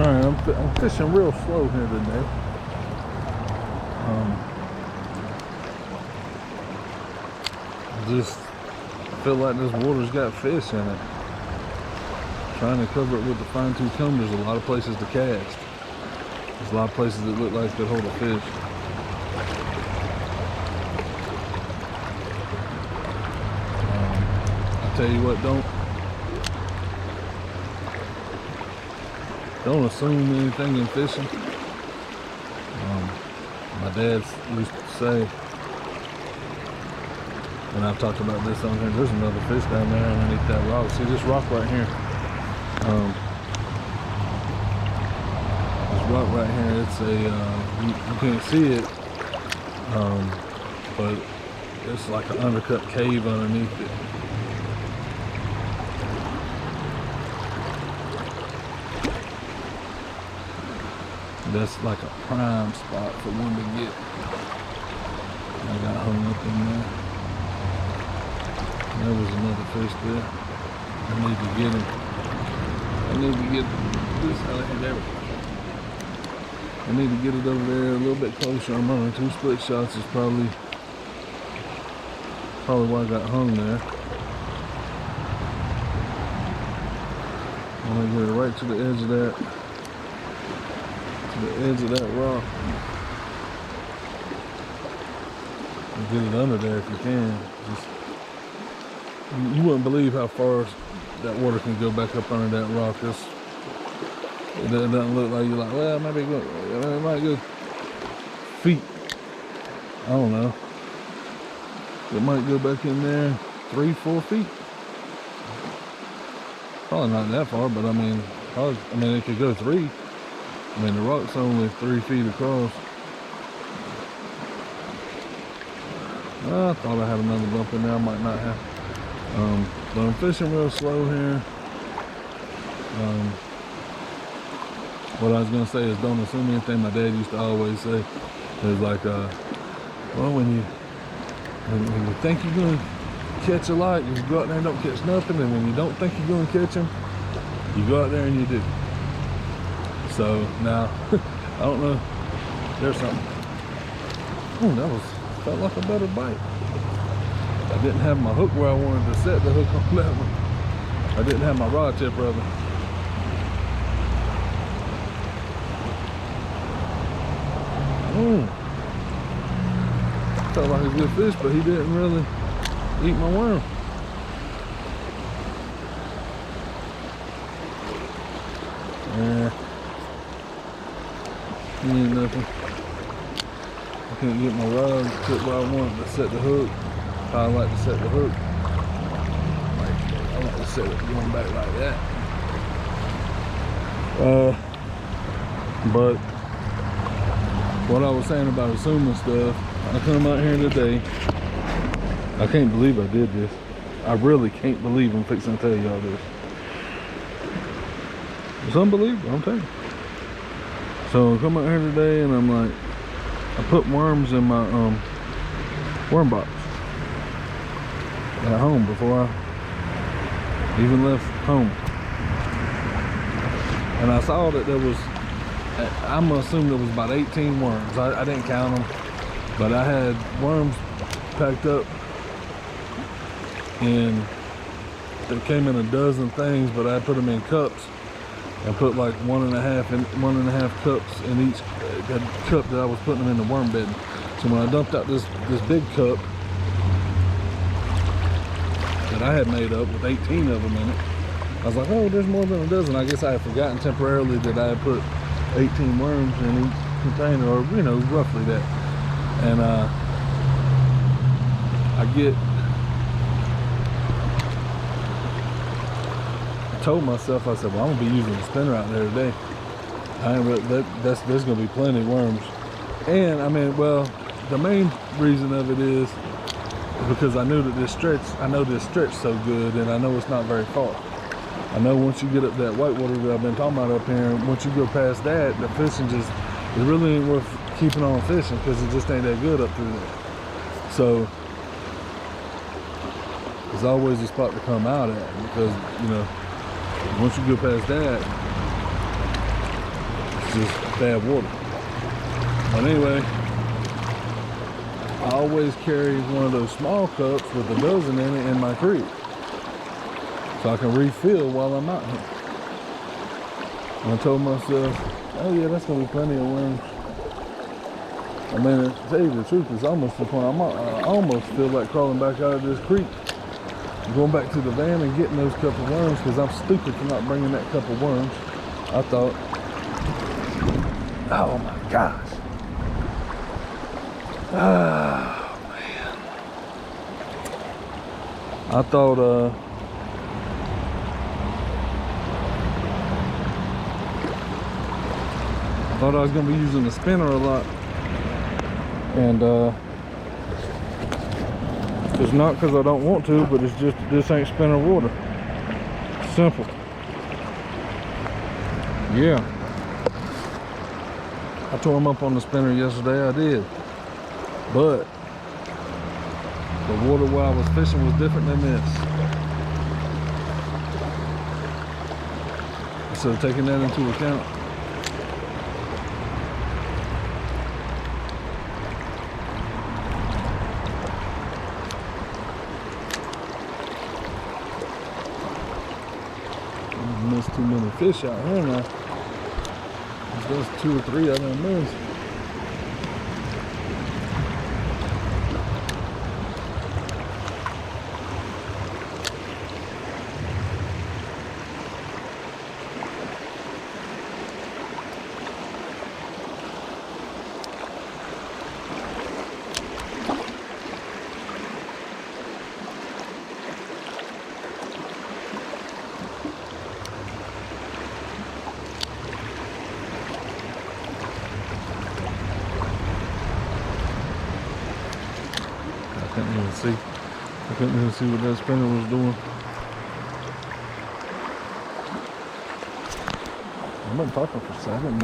Alright, I'm fishing real slow here today. Just feel like this water's got fish in it. Trying to cover it with the fine-tooth comb, there's a lot of places to cast. There's a lot of places that look like they'd hold a fish. I tell you what, don't assume anything in fishing. My dad used to say, and I've talked about this on here, there's another fish down there underneath that rock. See this rock right here? This rock right here, it's a, you can't see it, but it's like an undercut cave underneath it. That's like a prime spot for one to get. I got hung up in there. There was another fish there. I need to get him. I need to get this out of there. I need to get it over there a little bit closer. I'm running 2 split shots is probably why I got hung there. I'm gonna get it right to the edge of that. The edge of that rock. And get it under there if you can. You wouldn't believe how far that water can go back up under that rock. It doesn't look like you're like, well, it might go feet. I don't know. It might go back in there 3-4 feet. Probably not that far, but I mean, it could go 3. I mean, the rock's only 3 feet across. I thought I had another bump in there. I might not have. But I'm fishing real slow here. What I was going to say is don't assume anything. My dad used to always say. It was like, well, when you think you're going to catch a lot, you go out there and don't catch nothing. And when you don't think you're going to catch them, you go out there and you do. So now, I don't know, there's something. Oh, felt like a better bite. I didn't have my hook where I wanted to set the hook on that one. I didn't have my rod tip rather. Felt like a good fish, but he didn't really eat my worm. Yeah. He ain't nothing. I couldn't get my rod to where I wanted to set the hook. How I like to set the hook. I like to set it going back like that. But what I was saying about assuming stuff, I come out here today. I can't believe I did this. I really can't believe I'm fixing to tell y'all this. It's unbelievable, I'm telling you. So I come out here today and I'm like, I put worms in my worm box at home before I even left home. And I saw that there was, I'm gonna assume there was about 18 worms. I didn't count them, but I had worms packed up and they came in a dozen things, but I put them in cups. And put like 1.5 cups in each cup that I was putting them in the worm bedding. So when I dumped out this big cup that I had made up with 18 of them in it, I was like, oh, there's more than a dozen. I guess I had forgotten temporarily that I had put 18 worms in each container, or roughly that. And I told myself, I said, well, I'm gonna be using the spinner out there today. There's gonna be plenty of worms. And I mean, well, the main reason of it is because I knew that this stretch so good, and I know it's not very far. I know once you get up that whitewater that I've been talking about up here, once you go past that, the fishing it really ain't worth keeping on fishing because it just ain't that good up through there. So there's always a spot to come out at because, once you go past that, It's just bad water. But anyway, I always carry one of those small cups with a dozen in it in my creek, so I can refill while I'm out here. And I told myself, oh yeah, that's gonna be plenty of worms. I mean, to tell you the truth, it's almost to the point I almost feel like crawling back out of this creek, going back to the van and getting those couple worms, because I'm stupid for not bringing that couple worms. I thought, oh my gosh. Oh man. I thought I was gonna be using the spinner a lot, and it's not because I don't want to, but it's just this ain't spinner water. Simple. Yeah. I tore them up on the spinner yesterday, I did. But the water where I was fishing was different than this. So taking that into account, I've missed too many fish out here now. There's 2 or 3 I done missed. I couldn't even see what that spinner was doing. I've been talking for 7 minutes.